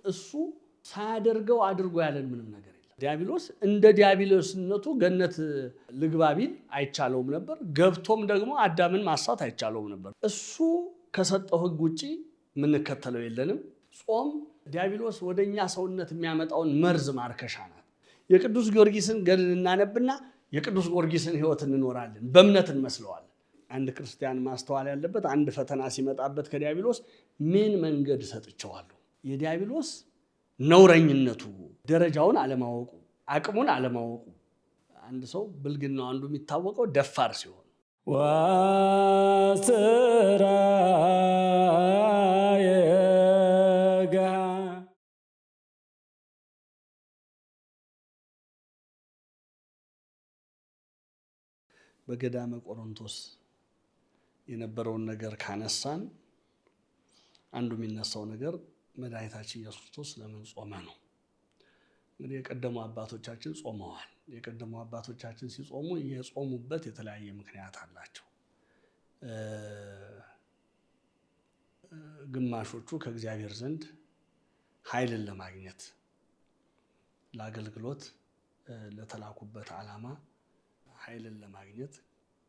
እሱ ሳያደርገው አድርጎ ያለን ምንም ነገር የለም። ዲያብሎስ እንደ ዲያብሎስነቱ ገነት ልግባ ቢል አይቻለውም ነበር። ገብቶም ደግሞ አዳምን ማሳት አይቻለውም ነበር። እሱ ከሰጠው ሕግ ውጪ የምንከተለው የለንም። ጾም ዲያብሎስ ወደኛ ሰውነት የሚያመጣውን መርዝ ማርከሻ ናት። የቅዱስ ጊዮርጊስን ገድል እናነብና የቅዱስ ጊዮርጊስን ሕይወት እንኖራለን፣ በእምነት እንመስለዋለን። አንድ ክርስቲያን ማስተዋል ያለበት አንድ ፈተና ሲመጣበት ከዲያብሎስ ምን መንገድ ሰጥቼዋለሁ? የዲያብሎስ ነውረኝነቱ፣ ደረጃውን አለማወቁ፣ አቅሙን አለማወቁ። አንድ ሰው ብልግናው አንዱ የሚታወቀው ደፋር ሲሆን ዋስራ በገዳመ ቆሮንቶስ የነበረውን ነገር ካነሳን አንዱ የሚነሳው ነገር መድኃኒታችን ኢየሱስ ክርስቶስ ለምን ጾመ ነው። እንግዲህ የቀደሙ አባቶቻችን ጾመዋል። የቀደሙ አባቶቻችን ሲጾሙ የጾሙበት የተለያየ ምክንያት አላቸው። ግማሾቹ ከእግዚአብሔር ዘንድ ኃይልን ለማግኘት ለአገልግሎት ለተላኩበት ዓላማ ኃይልን ለማግኘት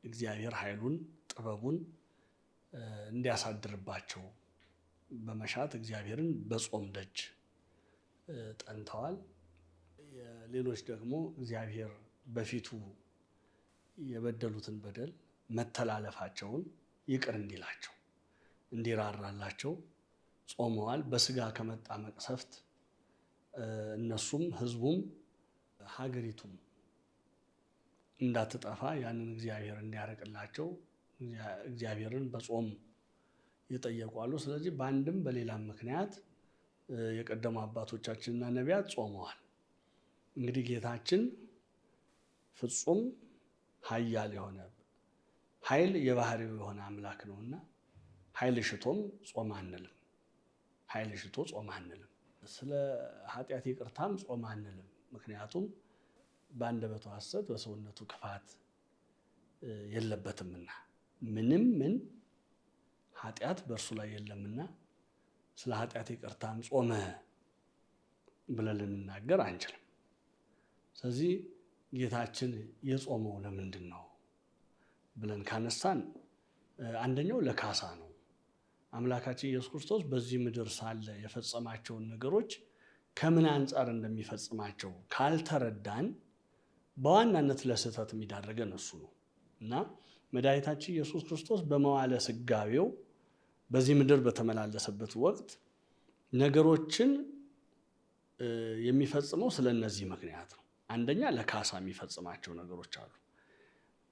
እግዚአብሔር ኃይሉን ጥበቡን እንዲያሳድርባቸው በመሻት እግዚአብሔርን በጾም ደጅ ጠንተዋል። ሌሎች ደግሞ እግዚአብሔር በፊቱ የበደሉትን በደል መተላለፋቸውን ይቅር እንዲላቸው እንዲራራላቸው ጾመዋል። በስጋ ከመጣ መቅሰፍት እነሱም ሕዝቡም ሀገሪቱም እንዳትጠፋ ያንን እግዚአብሔር እንዲያርቅላቸው እግዚአብሔርን በጾም ይጠየቋሉ። ስለዚህ በአንድም በሌላም ምክንያት የቀደሙ አባቶቻችንና ነቢያት ጾመዋል። እንግዲህ ጌታችን ፍጹም ኃያል የሆነ ኃይል የባህሪው የሆነ አምላክ ነውና ኃይል ሽቶም ጾም አንልም። ኃይል ሽቶ ጾም አንልም። ስለ ኃጢአት ይቅርታም ጾም አንልም። ምክንያቱም በአንደበቱ ሐሰት በሰውነቱ ክፋት የለበትምና ምንም ምን ኃጢአት በእርሱ ላይ የለምና ስለ ኃጢአት ይቅርታም ጾመ ብለን ልንናገር አንችልም። ስለዚህ ጌታችን የጾመው ለምንድን ነው ብለን ካነሳን አንደኛው ለካሳ ነው። አምላካችን ኢየሱስ ክርስቶስ በዚህ ምድር ሳለ የፈጸማቸውን ነገሮች ከምን አንጻር እንደሚፈጽማቸው ካልተረዳን በዋናነት ለስህተት የሚዳረገን እሱ ነው እና መድኃኒታችን ኢየሱስ ክርስቶስ በመዋዕለ ሥጋዌው በዚህ ምድር በተመላለሰበት ወቅት ነገሮችን የሚፈጽመው ስለነዚህ ምክንያት ነው። አንደኛ ለካሳ የሚፈጽማቸው ነገሮች አሉ።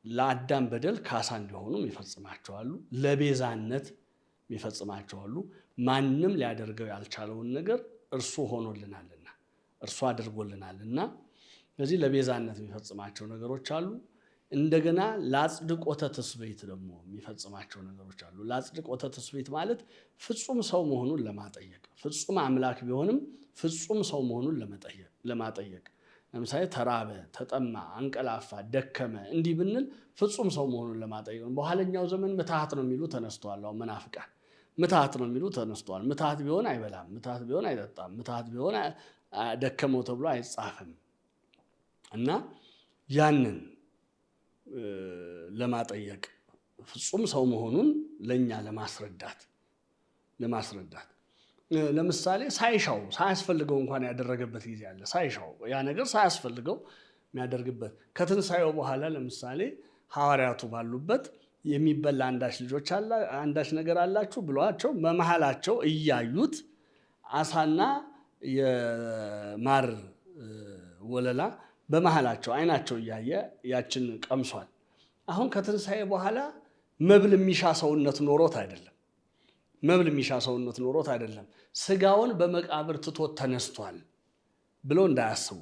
ለአዳም በደል ካሳ እንዲሆኑ የሚፈጽማቸው አሉ። ለቤዛነት የሚፈጽማቸው አሉ። ማንም ሊያደርገው ያልቻለውን ነገር እርሱ ሆኖልናልና እርሱ አድርጎልናልና ስለዚህ ለቤዛነት የሚፈጽማቸው ነገሮች አሉ። እንደገና ለአጽድቆተ ትስብእት ደግሞ የሚፈጽማቸው ነገሮች አሉ። ለአጽድቆተ ትስብእት ማለት ፍጹም ሰው መሆኑን ለማጠየቅ፣ ፍጹም አምላክ ቢሆንም ፍጹም ሰው መሆኑን ለማጠየቅ። ለምሳሌ ተራበ፣ ተጠማ፣ አንቀላፋ፣ ደከመ እንዲህ ብንል ፍጹም ሰው መሆኑን ለማጠየቅ ነው። በኋለኛው ዘመን ምትሃት ነው የሚሉ ተነስተዋል። አሁን መናፍቃን ምትሃት ነው የሚሉ ተነስተዋል። ምትሃት ቢሆን አይበላም፣ ምትሃት ቢሆን አይጠጣም፣ ምትሃት ቢሆን ደከመው ተብሎ አይጻፍም እና ያንን ለማጠየቅ ፍጹም ሰው መሆኑን ለኛ ለማስረዳት ለምሳሌ ሳይሻው ሳያስፈልገው እንኳን ያደረገበት ጊዜ አለ። ሳይሻው ያ ነገር ሳያስፈልገው የሚያደርግበት ከትንሣኤው በኋላ ለምሳሌ ሐዋርያቱ ባሉበት የሚበላ አንዳች ነገር አላችሁ ብሏቸው በመሃላቸው እያዩት አሳና የማር ወለላ በመሃላቸው አይናቸው እያየ ያችን ቀምሷል። አሁን ከትንሣኤ በኋላ መብል የሚሻ ሰውነት ኖሮት አይደለም። ስጋውን በመቃብር ትቶት ተነስቷል ብለው እንዳያስቡ፣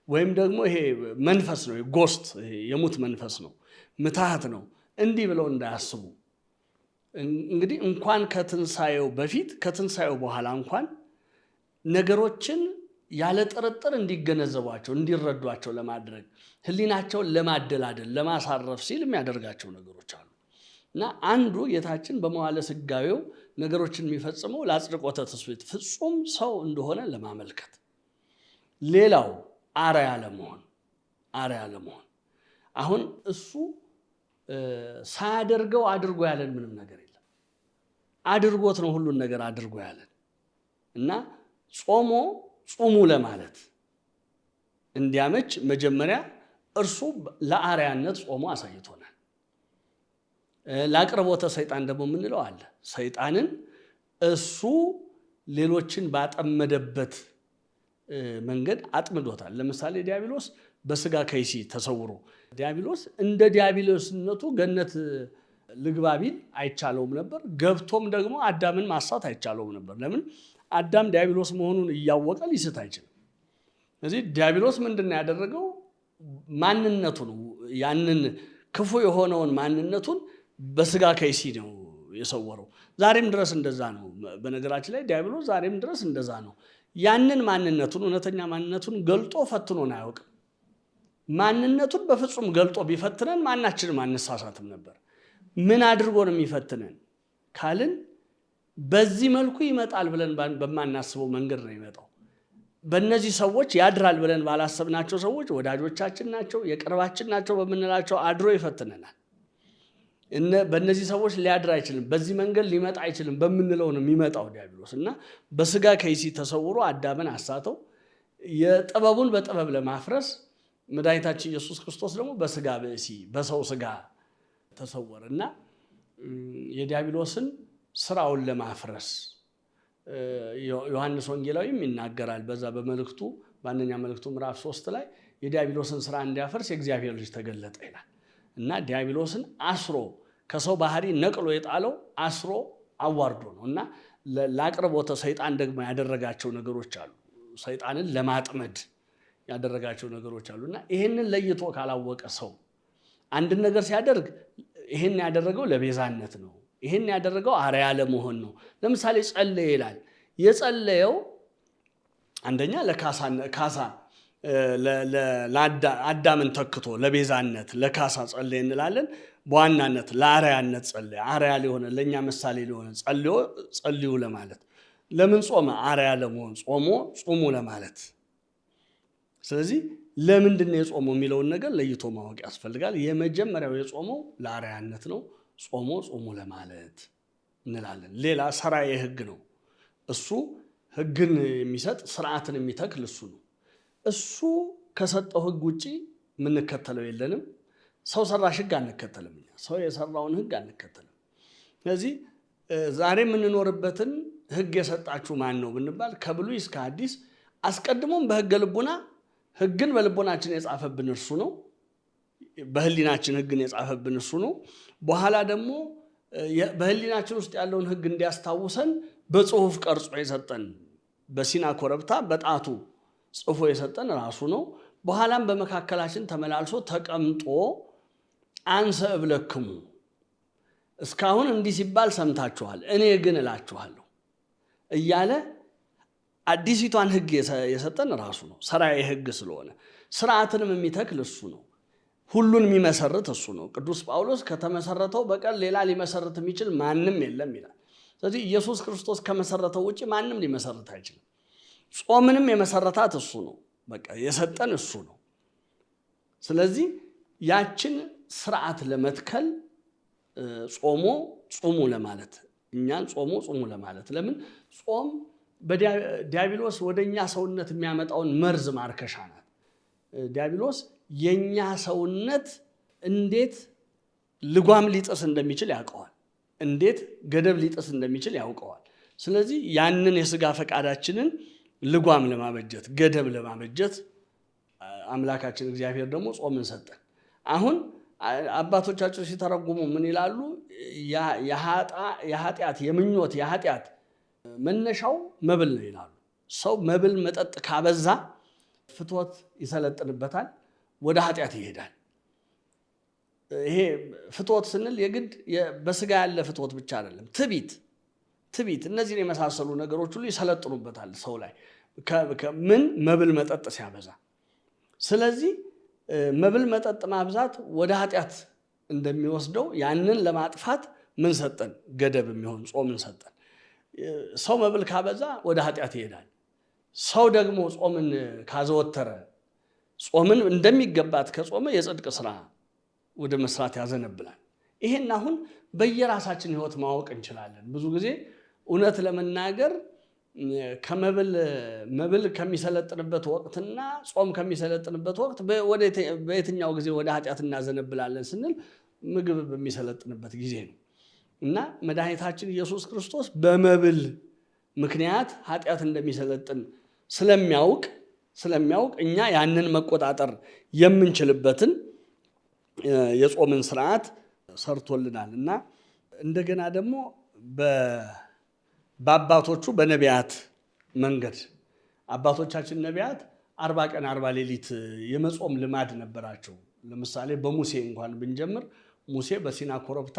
ወይም ደግሞ ይሄ መንፈስ ነው፣ ጎስት የሙት መንፈስ ነው፣ ምትሃት ነው እንዲህ ብለው እንዳያስቡ። እንግዲህ እንኳን ከትንሣኤው በፊት ከትንሣኤው በኋላ እንኳን ነገሮችን ያለ ጥርጥር እንዲገነዘቧቸው እንዲረዷቸው ለማድረግ ሕሊናቸውን ለማደላደል ለማሳረፍ ሲል የሚያደርጋቸው ነገሮች አሉ። እና አንዱ ጌታችን በመዋዕለ ሥጋዌው ነገሮችን የሚፈጽመው ለአጽድቆተ ትስብእት ፍጹም ሰው እንደሆነ ለማመልከት፣ ሌላው አርአያ ለመሆን አሁን እሱ ሳያደርገው አድርጎ ያለን ምንም ነገር የለም። አድርጎት ነው ሁሉን ነገር አድርጎ ያለን እና ጾሙ ለማለት እንዲያመች መጀመሪያ እርሱ ለአርአያነት ጾሞ አሳይቶናል። ለአቅርቦተ ሰይጣን ደግሞ የምንለው አለ። ሰይጣንን እሱ ሌሎችን ባጠመደበት መንገድ አጥምዶታል። ለምሳሌ ዲያብሎስ በስጋ ከይሲ ተሰውሮ ዲያብሎስ እንደ ዲያብሎስነቱ ገነት ልግባ ቢል አይቻለውም ነበር። ገብቶም ደግሞ አዳምን ማሳት አይቻለውም ነበር። ለምን? አዳም ዲያብሎስ መሆኑን እያወቀ ሊስት አይችልም። ስለዚህ ዲያብሎስ ምንድን ነው ያደረገው? ማንነቱን ያንን ክፉ የሆነውን ማንነቱን በስጋ ከይሲ ነው የሰወረው። ዛሬም ድረስ እንደዛ ነው። በነገራችን ላይ ዲያብሎስ ዛሬም ድረስ እንደዛ ነው። ያንን ማንነቱን እውነተኛ ማንነቱን ገልጦ ፈትኖን አያውቅም። ማንነቱን በፍጹም ገልጦ ቢፈትነን ማናችንም አንሳሳትም ነበር። ምን አድርጎ ነው የሚፈትነን ካልን በዚህ መልኩ ይመጣል ብለን በማናስበው መንገድ ነው ይመጣው። በእነዚህ ሰዎች ያድራል ብለን ባላሰብናቸው ሰዎች፣ ወዳጆቻችን ናቸው የቅርባችን ናቸው በምንላቸው አድሮ ይፈትነናል። በእነዚህ ሰዎች ሊያድር አይችልም፣ በዚህ መንገድ ሊመጣ አይችልም በምንለው ነው የሚመጣው ዲያብሎስ እና በስጋ ከይሲ ተሰውሮ አዳምን አሳተው። የጥበቡን በጥበብ ለማፍረስ መድኃኒታችን ኢየሱስ ክርስቶስ ደግሞ በስጋ ብእሲ በሰው ስጋ ተሰወረ እና የዲያብሎስን ስራውን ለማፍረስ ዮሐንስ ወንጌላዊም ይናገራል። በዛ በመልእክቱ በአንደኛ መልእክቱ ምዕራፍ 3 ላይ የዲያብሎስን ስራ እንዲያፈርስ የእግዚአብሔር ልጅ ተገለጠ ይላል እና ዲያብሎስን አስሮ ከሰው ባህሪ ነቅሎ የጣለው አስሮ አዋርዶ ነው እና ለአቅርቦተ ሰይጣን ደግሞ ያደረጋቸው ነገሮች አሉ። ሰይጣንን ለማጥመድ ያደረጋቸው ነገሮች አሉና ይሄንን ለይቶ ካላወቀ ሰው አንድን ነገር ሲያደርግ ይሄን ያደረገው ለቤዛነት ነው፣ ይሄን ያደረገው አርአያ ለመሆን ነው። ለምሳሌ ጸለየ ይላል። የጸለየው አንደኛ ለካሳ ለአዳምን ተክቶ ለቤዛነት ለካሳ ጸለየ እንላለን። በዋናነት ለአርአያነት ጸለየ። አርአያ ሊሆነ ለእኛ ምሳሌ ሊሆነ ጸልዩ ለማለት። ለምን ጾመ? አርአያ ለመሆን። ጾሙ ለማለት። ስለዚህ ለምንድን ነው የጾመው የሚለውን ነገር ለይቶ ማወቅ ያስፈልጋል። የመጀመሪያው የጾመው ለአርአያነት ነው። ጾሙ ለማለት እንላለን። ሌላ ሠራዬ ሕግ ነው። እሱ ሕግን የሚሰጥ ስርዓትን የሚተክል እሱ ነው። እሱ ከሰጠው ሕግ ውጪ የምንከተለው የለንም። ሰው ሰራሽ ሕግ አንከተልም። ሰው የሰራውን ሕግ አንከተልም። ስለዚህ ዛሬ የምንኖርበትን ሕግ የሰጣችሁ ማን ነው ብንባል ከብሉይ እስከ አዲስ አስቀድሞም በሕገ ልቡና ሕግን በልቦናችን የጻፈብን እርሱ ነው። በህሊናችን ሕግን የጻፈብን እርሱ ነው። በኋላ ደግሞ በህሊናችን ውስጥ ያለውን ሕግ እንዲያስታውሰን በጽሁፍ ቀርጾ የሰጠን በሲና ኮረብታ በጣቱ ጽፎ የሰጠን ራሱ ነው። በኋላም በመካከላችን ተመላልሶ ተቀምጦ አንሰ እብለክሙ እስካሁን እንዲህ ሲባል ሰምታችኋል፣ እኔ ግን እላችኋለሁ እያለ አዲሲቷን ሕግ የሰጠን ራሱ ነው። ሠራዬ ሕግ ስለሆነ ስርዓትንም የሚተክል እሱ ነው። ሁሉን የሚመሰርት እሱ ነው። ቅዱስ ጳውሎስ ከተመሰረተው በቀር ሌላ ሊመሰርት የሚችል ማንም የለም ይላል። ስለዚህ ኢየሱስ ክርስቶስ ከመሰረተው ውጭ ማንም ሊመሰርት አይችልም። ጾምንም የመሰረታት እሱ ነው። በቃ የሰጠን እሱ ነው። ስለዚህ ያችን ስርዓት ለመትከል ጾሙ ለማለት እኛን ጾሙ ለማለት ለምን ጾም ዲያብሎስ ወደኛ ሰውነት የሚያመጣውን መርዝ ማርከሻ ናት። ዲያብሎስ የኛ ሰውነት እንዴት ልጓም ሊጥስ እንደሚችል ያውቀዋል። እንዴት ገደብ ሊጥስ እንደሚችል ያውቀዋል። ስለዚህ ያንን የስጋ ፈቃዳችንን ልጓም ለማበጀት ገደብ ለማበጀት አምላካችን እግዚአብሔር ደግሞ ጾምን ሰጠን። አሁን አባቶቻቸው ሲተረጉሙ ምን ይላሉ? የኃጢአት የምኞት የኃጢአት መነሻው መብል ነው ይላሉ። ሰው መብል መጠጥ ካበዛ ፍትወት ይሰለጥንበታል፣ ወደ ኃጢአት ይሄዳል። ይሄ ፍትወት ስንል የግድ በስጋ ያለ ፍትወት ብቻ አይደለም። ትቢት እነዚህን የመሳሰሉ ነገሮች ሁሉ ይሰለጥኑበታል ሰው ላይ ምን መብል መጠጥ ሲያበዛ። ስለዚህ መብል መጠጥ ማብዛት ወደ ኃጢአት እንደሚወስደው ያንን ለማጥፋት ምን ሰጠን? ገደብ የሚሆን ጾምን ሰጠን። ሰው መብል ካበዛ ወደ ኃጢአት ይሄዳል። ሰው ደግሞ ጾምን ካዘወተረ ጾምን እንደሚገባት ከጾመ የጽድቅ ስራ ወደ መስራት ያዘነብላል። ይሄን አሁን በየራሳችን ህይወት ማወቅ እንችላለን። ብዙ ጊዜ እውነት ለመናገር መብል ከሚሰለጥንበት ወቅትና ጾም ከሚሰለጥንበት ወቅት በየትኛው ጊዜ ወደ ኃጢአት እናዘነብላለን ስንል ምግብ በሚሰለጥንበት ጊዜ ነው። እና መድኃኒታችን ኢየሱስ ክርስቶስ በመብል ምክንያት ኃጢአት እንደሚሰለጥን ስለሚያውቅ እኛ ያንን መቆጣጠር የምንችልበትን የጾምን ስርዓት ሰርቶልናል። እና እንደገና ደግሞ በአባቶቹ በነቢያት መንገድ አባቶቻችን ነቢያት 40 ቀን 40 ሌሊት የመጾም ልማድ ነበራቸው። ለምሳሌ በሙሴ እንኳን ብንጀምር ሙሴ በሲና ኮረብታ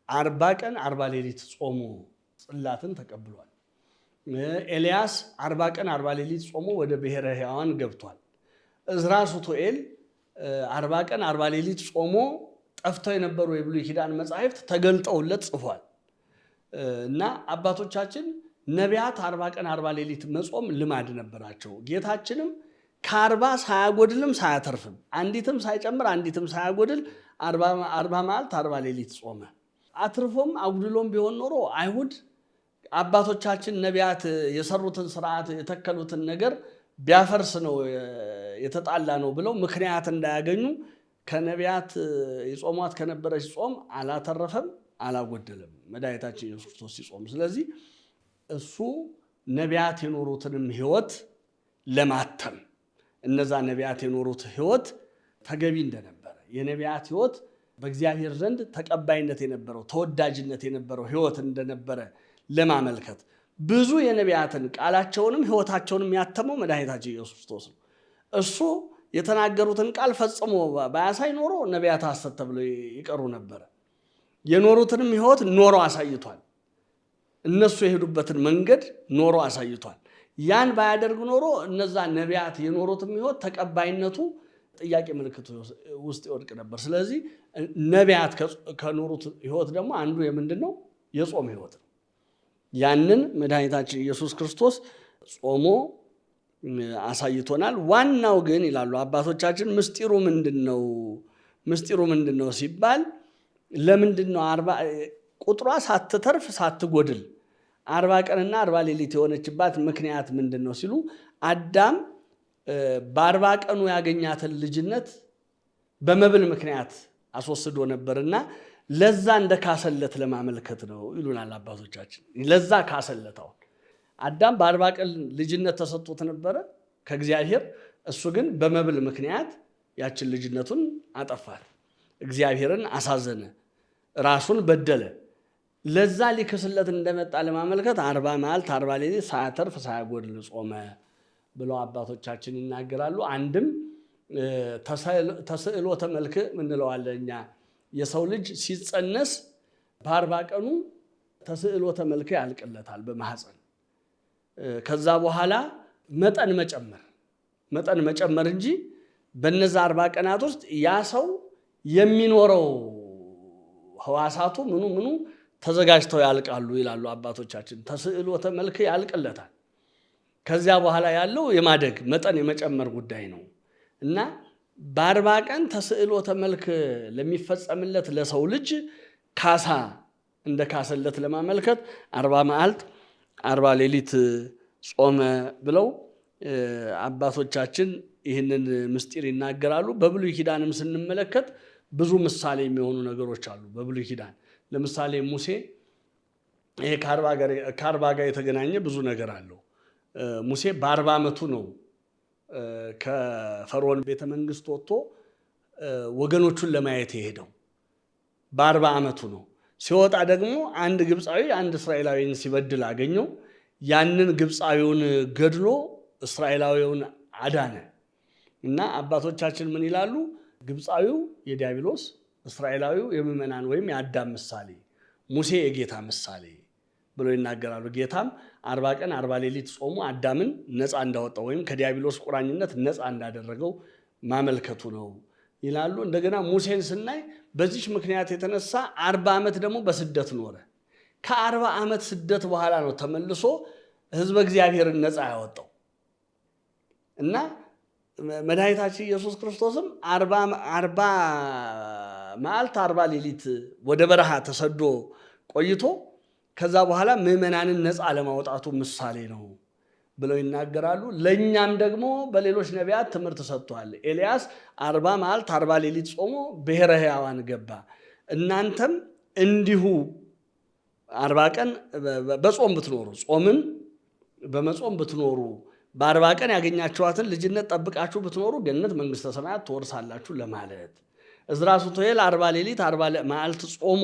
40 ቀን 40 ሌሊት ጾሞ ጽላትን ተቀብሏል። ኤልያስ 40 ቀን 40 ሌሊት ጾሞ ወደ ብሔረ ሕያዋን ገብቷል። እዝራ ሱቱኤል 40 ቀን 40 ሌሊት ጾሞ ጠፍተው የነበሩ የብሉይ ኪዳን መጻሕፍት ተገልጠውለት ጽፏል። እና አባቶቻችን ነቢያት 40 ቀን 40 ሌሊት መጾም ልማድ ነበራቸው። ጌታችንም ከ40 ሳያጎድልም ሳያተርፍም አንዲትም ሳይጨምር አንዲትም ሳያጎድል 40 መዓልት 40 ሌሊት ጾመ። አትርፎም አጉድሎም ቢሆን ኖሮ አይሁድ አባቶቻችን ነቢያት የሰሩትን ስርዓት የተከሉትን ነገር ቢያፈርስ ነው የተጣላ ነው ብለው ምክንያት እንዳያገኙ ከነቢያት የጾሟት ከነበረች ጾም አላተረፈም አላጎደለም መድኃኒታችን ኢየሱስ ክርስቶስ ሲጾም። ስለዚህ እሱ ነቢያት የኖሩትንም ህይወት ለማተም እነዛ ነቢያት የኖሩት ህይወት ተገቢ እንደነበረ የነቢያት ህይወት በእግዚአብሔር ዘንድ ተቀባይነት የነበረው ተወዳጅነት የነበረው ህይወት እንደነበረ ለማመልከት ብዙ የነቢያትን ቃላቸውንም ህይወታቸውንም ያተመው መድኃኒታችን ኢየሱስ ክርስቶስ ነው። እሱ የተናገሩትን ቃል ፈጽሞ ባያሳይ ኖሮ ነቢያት ሐሰት ተብለው ይቀሩ ነበር። የኖሩትንም ህይወት ኖሮ አሳይቷል። እነሱ የሄዱበትን መንገድ ኖሮ አሳይቷል። ያን ባያደርግ ኖሮ እነዛ ነቢያት የኖሩትም ህይወት ተቀባይነቱ ጥያቄ ምልክት ውስጥ ይወድቅ ነበር። ስለዚህ ነቢያት ከኖሩት ህይወት ደግሞ አንዱ የምንድነው? የጾም ህይወት ነው። ያንን መድኃኒታችን ኢየሱስ ክርስቶስ ጾሞ አሳይቶናል። ዋናው ግን ይላሉ አባቶቻችን ምስጢሩ ምንድነው ሲባል ለምንድነው ቁጥሯ ሳትተርፍ ሳትጎድል 40 ቀንና 40 ሌሊት የሆነችባት ምክንያት ምንድነው ሲሉ አዳም በ40 ቀኑ ያገኛትን ልጅነት በመብል ምክንያት አስወስዶ ነበርና ለዛ እንደካሰለት ለማመልከት ነው ይሉናል አባቶቻችን። ለዛ ካሰለታው አዳም በ40 ቀን ልጅነት ተሰጥቶት ነበረ ከእግዚአብሔር። እሱ ግን በመብል ምክንያት ያችን ልጅነቱን አጠፋት፣ እግዚአብሔርን አሳዘነ፣ ራሱን በደለ። ለዛ ሊክስለት እንደመጣ ለማመልከት 40 መዓልት 40 ሌሊት ሳያተርፍ ሳያጎድል ጾመ ብለው አባቶቻችን ይናገራሉ። አንድም ተስዕሎተ መልክ እንለዋለን እኛ። የሰው ልጅ ሲጸነስ በ40 ቀኑ ተስዕሎተ መልክ ያልቅለታል በማህፀን። ከዛ በኋላ መጠን መጨመር እንጂ በነዛ 40 ቀናት ውስጥ ያ ሰው የሚኖረው ህዋሳቱ ምኑ ተዘጋጅተው ያልቃሉ ይላሉ አባቶቻችን። ተስዕሎተ መልክ ያልቅለታል። ከዚያ በኋላ ያለው የማደግ መጠን የመጨመር ጉዳይ ነው እና በ40 ቀን ተስዕሎተ መልክ ለሚፈጸምለት ለሰው ልጅ ካሳ እንደ ካሰለት ለማመልከት 40 መዓልት 40 ሌሊት ጾመ ብለው አባቶቻችን ይህንን ምስጢር ይናገራሉ። በብሉይ ኪዳንም ስንመለከት ብዙ ምሳሌ የሚሆኑ ነገሮች አሉ። በብሉይ ኪዳን ለምሳሌ ሙሴ ይሄ ከ40 ጋር የተገናኘ ብዙ ነገር አለው። ሙሴ በ40 ዓመቱ ነው ከፈርዖን ቤተ መንግስት ወጥቶ ወገኖቹን ለማየት የሄደው። በ40 ዓመቱ ነው። ሲወጣ ደግሞ አንድ ግብፃዊ አንድ እስራኤላዊን ሲበድል አገኘው። ያንን ግብፃዊውን ገድሎ እስራኤላዊውን አዳነ እና አባቶቻችን ምን ይላሉ? ግብፃዊው የዲያብሎስ፣ እስራኤላዊው የምዕመናን ወይም የአዳም ምሳሌ፣ ሙሴ የጌታ ምሳሌ ብሎ ይናገራሉ። ጌታም 40 ቀን 40 ሌሊት ጾሙ አዳምን ነፃ እንዳወጣው ወይም ከዲያብሎስ ቁራኝነት ነፃ እንዳደረገው ማመልከቱ ነው ይላሉ። እንደገና ሙሴን ስናይ በዚህ ምክንያት የተነሳ 40 ዓመት ደግሞ በስደት ኖረ። ከ40 ዓመት ስደት በኋላ ነው ተመልሶ ሕዝበ እግዚአብሔርን ነፃ ያወጣው እና መድኃኒታችን ኢየሱስ ክርስቶስም 40 መዓልት 40 ሌሊት ወደ በረሃ ተሰዶ ቆይቶ ከዛ በኋላ ምዕመናንን ነፃ ለማውጣቱ ምሳሌ ነው ብለው ይናገራሉ። ለእኛም ደግሞ በሌሎች ነቢያት ትምህርት ሰጥቷል። ኤልያስ 40 መዓልት 40 ሌሊት ጾሞ ብሔረ ሕያዋን ገባ። እናንተም እንዲሁ 40 ቀን በጾም ብትኖሩ፣ ጾምን በመጾም ብትኖሩ፣ በ40 ቀን ያገኛችኋትን ልጅነት ጠብቃችሁ ብትኖሩ ገነት መንግሥተ ሰማያት ትወርሳላችሁ ለማለት። ዕዝራ ሱቱኤል 40 ሌሊት 40 መዓልት ጾሞ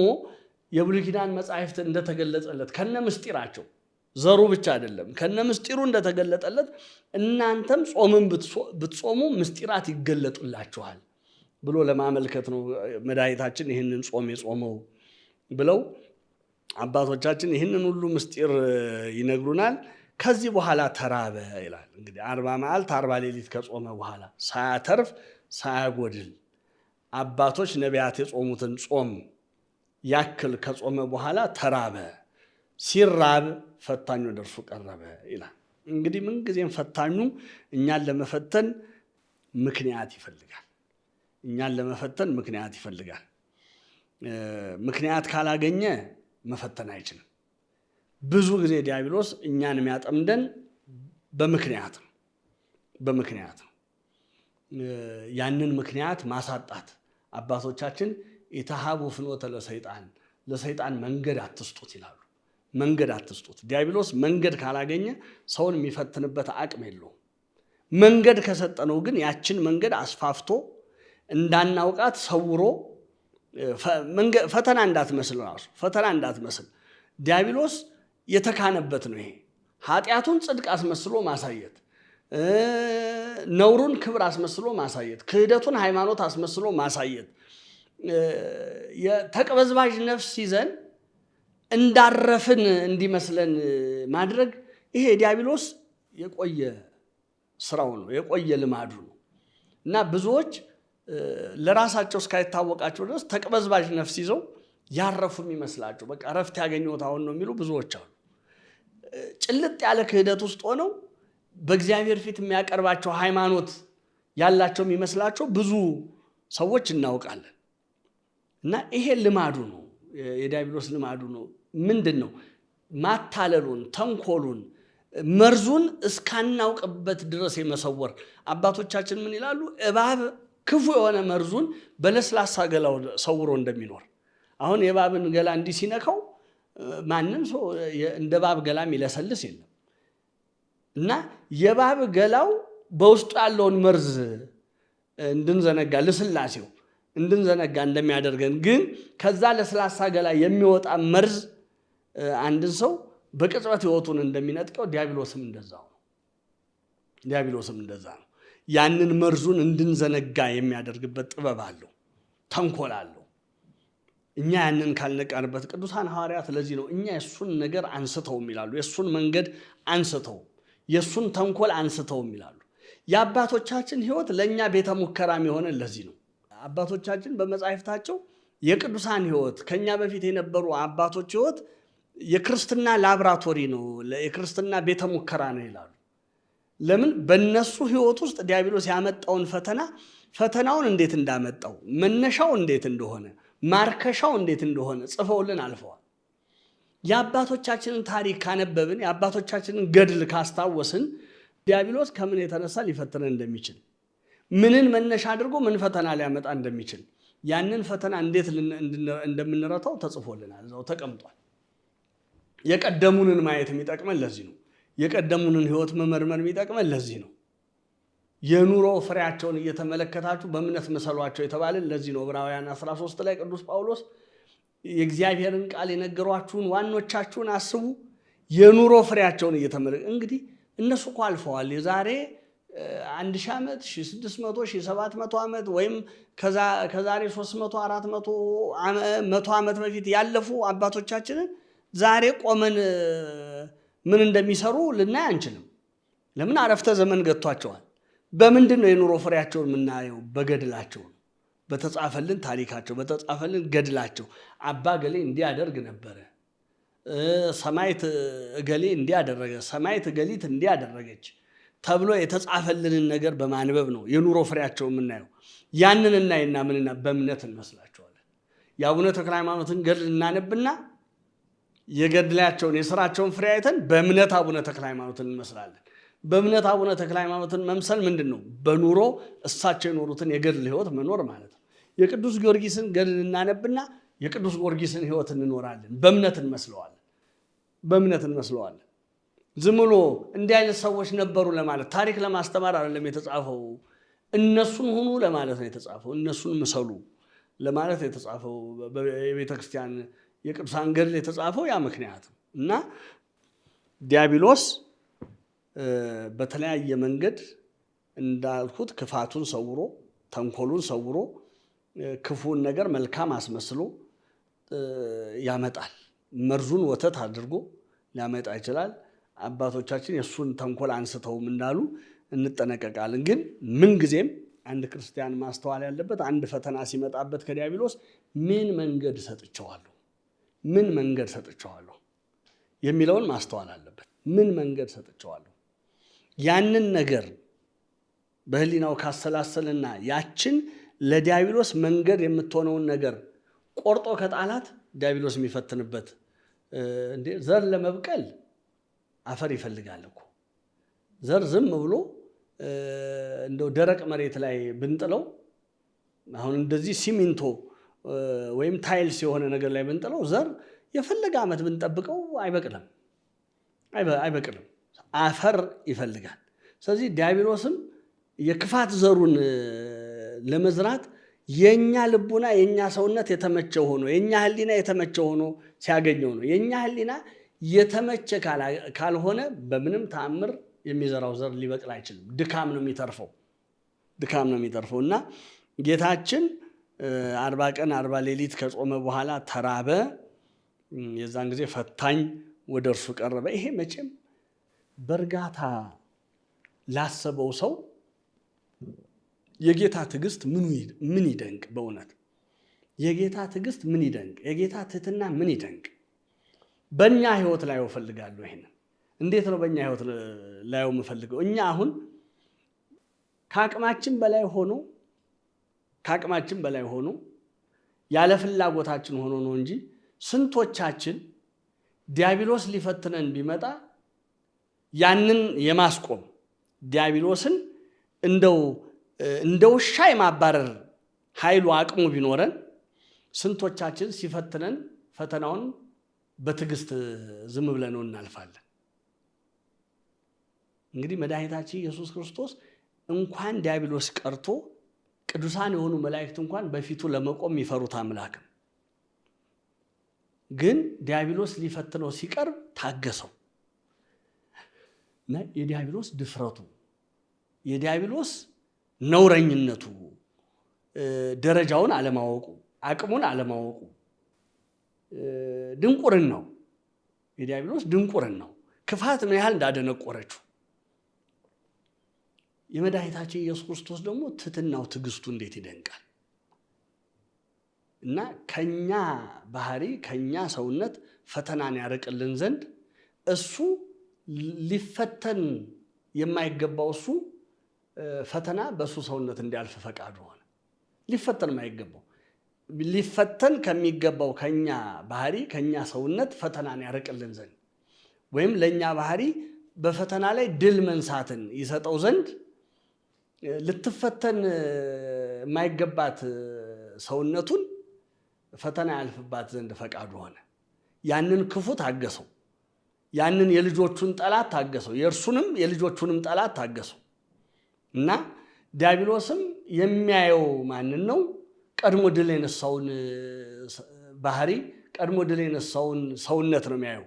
የብሉይ ኪዳን መጻሕፍት እንደተገለጸለት ከነ ምስጢራቸው ዘሩ ብቻ አይደለም ከነ ምስጢሩ እንደተገለጠለት እናንተም ጾምን ብትጾሙ ምስጢራት ይገለጡላችኋል ብሎ ለማመልከት ነው መድኃኒታችን ይህንን ጾም የጾመው ብለው አባቶቻችን ይህንን ሁሉ ምስጢር ይነግሩናል። ከዚህ በኋላ ተራበ ይላል። እንግዲህ 40 መዓልት 40 ሌሊት ከጾመ በኋላ ሳያተርፍ ሳያጎድል አባቶች ነቢያት የጾሙትን ጾም ያክል ከጾመ በኋላ ተራበ። ሲራብ ፈታኙ ወደ እርሱ ቀረበ ይላል። እንግዲህ ምንጊዜም ፈታኙ እኛን ለመፈተን ምክንያት ይፈልጋል። እኛን ለመፈተን ምክንያት ይፈልጋል። ምክንያት ካላገኘ መፈተን አይችልም። ብዙ ጊዜ ዲያብሎስ እኛን የሚያጠምደን በምክንያት ነው። ያንን ምክንያት ማሳጣት አባቶቻችን ኢትሃቡ ፍኖተ ለሰይጣን መንገድ አትስጡት ይላሉ። መንገድ አትስጡት። ዲያብሎስ መንገድ ካላገኘ ሰውን የሚፈትንበት አቅም የለውም። መንገድ ከሰጠነው ግን ያችን መንገድ አስፋፍቶ እንዳናውቃት ሰውሮ ፈተና እንዳትመስል ዲያብሎስ የተካነበት ነው። ይሄ ኃጢአቱን ጽድቅ አስመስሎ ማሳየት፣ ነውሩን ክብር አስመስሎ ማሳየት፣ ክህደቱን ሃይማኖት አስመስሎ ማሳየት፣ የተቅበዝባዥ ነፍስ ይዘን እንዳረፍን እንዲመስለን ማድረግ ይሄ ዲያብሎስ የቆየ ስራው ነው፣ የቆየ ልማዱ ነው እና ብዙዎች ለራሳቸው እስካይታወቃቸው ድረስ ተቅበዝባዥ ነፍስ ይዘው ያረፉ የሚመስላቸው በቃ ረፍት ያገኘሁት አሁን ነው የሚሉ ብዙዎች አሉ። ጭልጥ ያለ ክህደት ውስጥ ሆነው በእግዚአብሔር ፊት የሚያቀርባቸው ሃይማኖት ያላቸው የሚመስላቸው ብዙ ሰዎች እናውቃለን። እና ይሄ ልማዱ ነው፣ የዲያብሎስ ልማዱ ነው። ምንድን ነው? ማታለሉን፣ ተንኮሉን፣ መርዙን እስካናውቅበት ድረስ የመሰወር። አባቶቻችን ምን ይላሉ? እባብ ክፉ የሆነ መርዙን በለስላሳ ገላው ሰውሮ እንደሚኖር። አሁን የእባብን ገላ እንዲህ ሲነካው ማንም ሰው እንደ እባብ ገላ የሚለሰልስ የለም እና የእባብ ገላው በውስጡ ያለውን መርዝ እንድንዘነጋ ልስላሴው እንድንዘነጋ እንደሚያደርገን ግን ከዛ ለስላሳ ገላ የሚወጣ መርዝ አንድን ሰው በቅጽበት ሕይወቱን እንደሚነጥቀው ዲያብሎስም እንደዛ ነው። ያንን መርዙን እንድንዘነጋ የሚያደርግበት ጥበብ አለው፣ ተንኮል አለው። እኛ ያንን ካልነቃንበት ቅዱሳን ሐዋርያት ለዚህ ነው እኛ የእሱን ነገር አንስተውም ይላሉ። የእሱን መንገድ አንስተው፣ የእሱን ተንኮል አንስተውም ይላሉ። የአባቶቻችን ሕይወት ለእኛ ቤተ ሙከራም የሆነ ለዚህ ነው። አባቶቻችን በመጻሕፍታቸው የቅዱሳን ሕይወት ከኛ በፊት የነበሩ አባቶች ሕይወት የክርስትና ላብራቶሪ ነው፣ የክርስትና ቤተ ሙከራ ነው ይላሉ። ለምን? በእነሱ ሕይወት ውስጥ ዲያብሎስ ያመጣውን ፈተናውን እንዴት እንዳመጣው፣ መነሻው እንዴት እንደሆነ፣ ማርከሻው እንዴት እንደሆነ ጽፈውልን አልፈዋል። የአባቶቻችንን ታሪክ ካነበብን፣ የአባቶቻችንን ገድል ካስታወስን ዲያብሎስ ከምን የተነሳ ሊፈትነን እንደሚችል፣ ምንን መነሻ አድርጎ ምን ፈተና ሊያመጣ እንደሚችል፣ ያንን ፈተና እንዴት እንደምንረታው ተጽፎልናል፣ እዛው ተቀምጧል። የቀደሙንን ማየት የሚጠቅመን ለዚህ ነው። የቀደሙንን ሕይወት መመርመር የሚጠቅመን ለዚህ ነው። የኑሮ ፍሬያቸውን እየተመለከታችሁ በእምነት ምሰሏቸው የተባለን ለዚህ ነው። ዕብራውያን 13 ላይ ቅዱስ ጳውሎስ የእግዚአብሔርን ቃል የነገሯችሁን ዋኖቻችሁን አስቡ፣ የኑሮ ፍሬያቸውን እየተመለከ እንግዲህ እነሱ እኮ አልፈዋል። የዛሬ 1000 ዓመት 1600 1700 ዓመት ወይም ከዛሬ 300 400 100 ዓመት በፊት ያለፉ አባቶቻችንን ዛሬ ቆመን ምን እንደሚሰሩ ልናይ አንችልም። ለምን? አረፍተ ዘመን ገጥቷቸዋል። በምንድን ነው የኑሮ ፍሬያቸውን የምናየው? በገድላቸው ነው፣ በተጻፈልን ታሪካቸው በተጻፈልን ገድላቸው አባ ገሌ እንዲያደርግ ነበረ፣ ሰማዕት እገሌ እንዲያደረገ፣ ሰማዕት እገሊት እንዲያደረገች ተብሎ የተጻፈልንን ነገር በማንበብ ነው የኑሮ ፍሬያቸው የምናየው። ያንን እናይና ምንና በእምነት እንመስላቸዋለን። የአቡነ ተክለ ሃይማኖትን ገድል እናነብና የገድላቸውን የሥራቸውን ፍሬ አይተን በእምነት አቡነ ተክለ ሃይማኖትን እንመስላለን። በእምነት አቡነ ተክለ ሃይማኖትን መምሰል ምንድን ነው? በኑሮ እሳቸው የኖሩትን የገድል ሕይወት መኖር ማለት ነው። የቅዱስ ጊዮርጊስን ገድል እናነብና የቅዱስ ጊዮርጊስን ሕይወት እንኖራለን። በእምነት እንመስለዋለን። በእምነት እንመስለዋለን። ዝም ብሎ እንዲህ አይነት ሰዎች ነበሩ ለማለት ታሪክ ለማስተማር አይደለም የተጻፈው። እነሱን ሁኑ ለማለት ነው የተጻፈው። እነሱን ምሰሉ ለማለት የተጻፈው የቤተ ክርስቲያን የቅዱሳን ገድል የተጻፈው ያ ምክንያት ነው። እና ዲያብሎስ በተለያየ መንገድ እንዳልኩት ክፋቱን ሰውሮ ተንኮሉን ሰውሮ ክፉን ነገር መልካም አስመስሎ ያመጣል። መርዙን ወተት አድርጎ ሊያመጣ ይችላል። አባቶቻችን የእሱን ተንኮል አንስተውም እንዳሉ እንጠነቀቃለን። ግን ምንጊዜም አንድ ክርስቲያን ማስተዋል ያለበት አንድ ፈተና ሲመጣበት ከዲያብሎስ ምን መንገድ ሰጥቼዋለሁ፣ ምን መንገድ ሰጥቼዋለሁ የሚለውን ማስተዋል አለበት። ምን መንገድ ሰጥቼዋለሁ ያንን ነገር በህሊናው ካሰላሰልና ያችን ለዲያብሎስ መንገድ የምትሆነውን ነገር ቆርጦ ከጣላት ዲያብሎስ የሚፈትንበት እንዴ ዘር ለመብቀል አፈር ይፈልጋል እኮ። ዘር ዝም ብሎ እንደው ደረቅ መሬት ላይ ብንጥለው አሁን እንደዚህ ሲሚንቶ ወይም ታይልስ የሆነ ነገር ላይ ብንጥለው ዘር የፈለገ ዓመት ብንጠብቀው አይበቅልም። አፈር ይፈልጋል። ስለዚህ ዲያብሎስም የክፋት ዘሩን ለመዝራት የኛ ልቡና የኛ ሰውነት የተመቸው ሆኖ የኛ ህሊና የተመቸው ሆኖ ሲያገኘው ነው። የኛ ህሊና የተመቸ ካልሆነ በምንም ተአምር የሚዘራው ዘር ሊበቅል አይችልም። ድካም ነው የሚተርፈው። እና ጌታችን 40 ቀን 40 ሌሊት ከጾመ በኋላ ተራበ። የዛን ጊዜ ፈታኝ ወደ እርሱ ቀረበ። ይሄ መቼም በእርጋታ ላሰበው ሰው የጌታ ትዕግስት ምን ይደንቅ! በእውነት የጌታ ትዕግስት ምን ይደንቅ! የጌታ ትህትና ምን ይደንቅ! በእኛ ህይወት ላይ እፈልጋለሁ። ይሄን እንዴት ነው በእኛ ህይወት ላይ የምፈልገው? እኛ አሁን ከአቅማችን በላይ ሆኖ ያለ ፍላጎታችን ሆኖ ነው እንጂ ስንቶቻችን ዲያብሎስ ሊፈትነን ቢመጣ ያንን የማስቆም ዲያብሎስን እንደ ውሻ የማባረር ኃይሉ አቅሙ ቢኖረን ስንቶቻችን ሲፈትነን ፈተናውን በትዕግስት ዝም ብለን እናልፋለን። እንግዲህ መድኃኒታችን ኢየሱስ ክርስቶስ እንኳን ዲያብሎስ ቀርቶ ቅዱሳን የሆኑ መላእክት እንኳን በፊቱ ለመቆም የሚፈሩት አምላክ ነው። ግን ዲያብሎስ ሊፈትነው ሲቀርብ ታገሰው እና የዲያብሎስ ድፍረቱ፣ የዲያብሎስ ነውረኝነቱ፣ ደረጃውን አለማወቁ፣ አቅሙን አለማወቁ፣ ድንቁርናው፣ የዲያብሎስ ድንቁርናው ክፋት ምን ያህል እንዳደነቆረችው የመድኃኒታችን ኢየሱስ ክርስቶስ ደግሞ ትሕትናው ትዕግስቱ እንዴት ይደንቃል! እና ከኛ ባህሪ ከኛ ሰውነት ፈተናን ያርቅልን ዘንድ እሱ ሊፈተን የማይገባው እሱ ፈተና በእሱ ሰውነት እንዲያልፍ ፈቃዱ ሆነ። ሊፈተን የማይገባው ሊፈተን ከሚገባው ከኛ ባህሪ ከኛ ሰውነት ፈተናን ያርቅልን ዘንድ ወይም ለኛ ባህሪ በፈተና ላይ ድል መንሳትን ይሰጠው ዘንድ ልትፈተን የማይገባት ሰውነቱን ፈተና ያልፍባት ዘንድ ፈቃዱ ሆነ። ያንን ክፉ ታገሰው። ያንን የልጆቹን ጠላት ታገሰው። የእርሱንም የልጆቹንም ጠላት ታገሰው። እና ዲያብሎስም የሚያየው ማንን ነው? ቀድሞ ድል የነሳውን ባህሪ፣ ቀድሞ ድል የነሳውን ሰውነት ነው የሚያየው።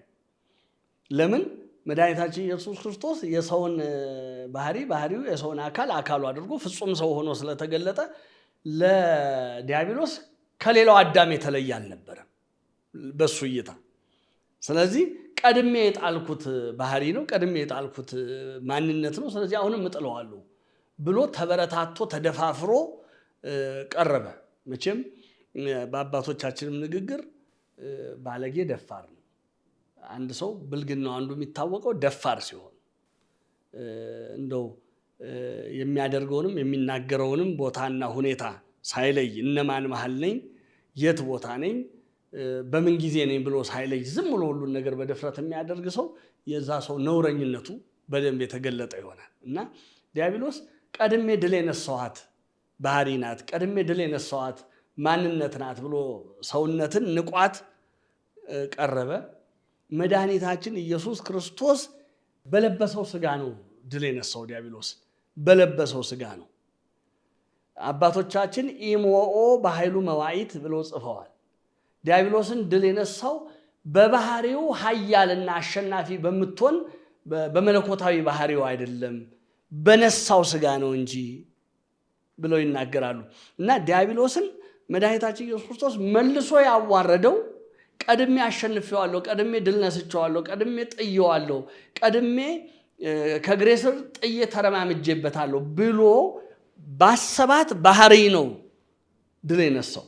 ለምን? መድኃኒታችን ኢየሱስ ክርስቶስ የሰውን ባህሪው የሰውን አካሉ አድርጎ ፍጹም ሰው ሆኖ ስለተገለጠ ለዲያብሎስ ከሌላው አዳም የተለየ አልነበረም በሱ እይታ። ስለዚህ ቀድሜ የጣልኩት ባህሪ ነው፣ ቀድሜ የጣልኩት ማንነት ነው። ስለዚህ አሁንም እጥለዋለሁ ብሎ ተበረታቶ ተደፋፍሮ ቀረበ። መቼም በአባቶቻችንም ንግግር ባለጌ ደፋር ነው። አንድ ሰው ብልግናው አንዱ የሚታወቀው ደፋር ሲሆን እንደው የሚያደርገውንም የሚናገረውንም ቦታና ሁኔታ ሳይለይ እነማን መሃል ነኝ፣ የት ቦታ ነኝ፣ በምን ጊዜ ነኝ ብሎ ሳይለይ ዝም ብሎ ሁሉን ነገር በድፍረት የሚያደርግ ሰው የዛ ሰው ነውረኝነቱ በደንብ የተገለጠ ይሆናል እና ዲያብሎስ ቀድሜ ድል የነሳኋት ባህሪ ናት፣ ቀድሜ ድል የነሳኋት ማንነት ናት ብሎ ሰውነትን ንቋት ቀረበ። መድኃኒታችን ኢየሱስ ክርስቶስ በለበሰው ስጋ ነው ድል የነሳው ዲያብሎስ በለበሰው ስጋ ነው። አባቶቻችን ኢሞኦ በኃይሉ መዋዕት ብለው ጽፈዋል። ዲያብሎስን ድል የነሳው በባህሪው ኃያልና አሸናፊ በምትሆን በመለኮታዊ ባህሪው አይደለም በነሳው ስጋ ነው እንጂ ብለው ይናገራሉ። እና ዲያብሎስን መድኃኒታችን ኢየሱስ ክርስቶስ መልሶ ያዋረደው ቀድሜ አሸንፌዋለሁ፣ ቀድሜ ድል ነስቼዋለሁ፣ ቀድሜ ጥዬዋለሁ፣ ቀድሜ ከእግሬ ስር ጥዬ ተረማምጄበታለሁ ብሎ ባሰባት ባህሪ ነው ድል የነሳው።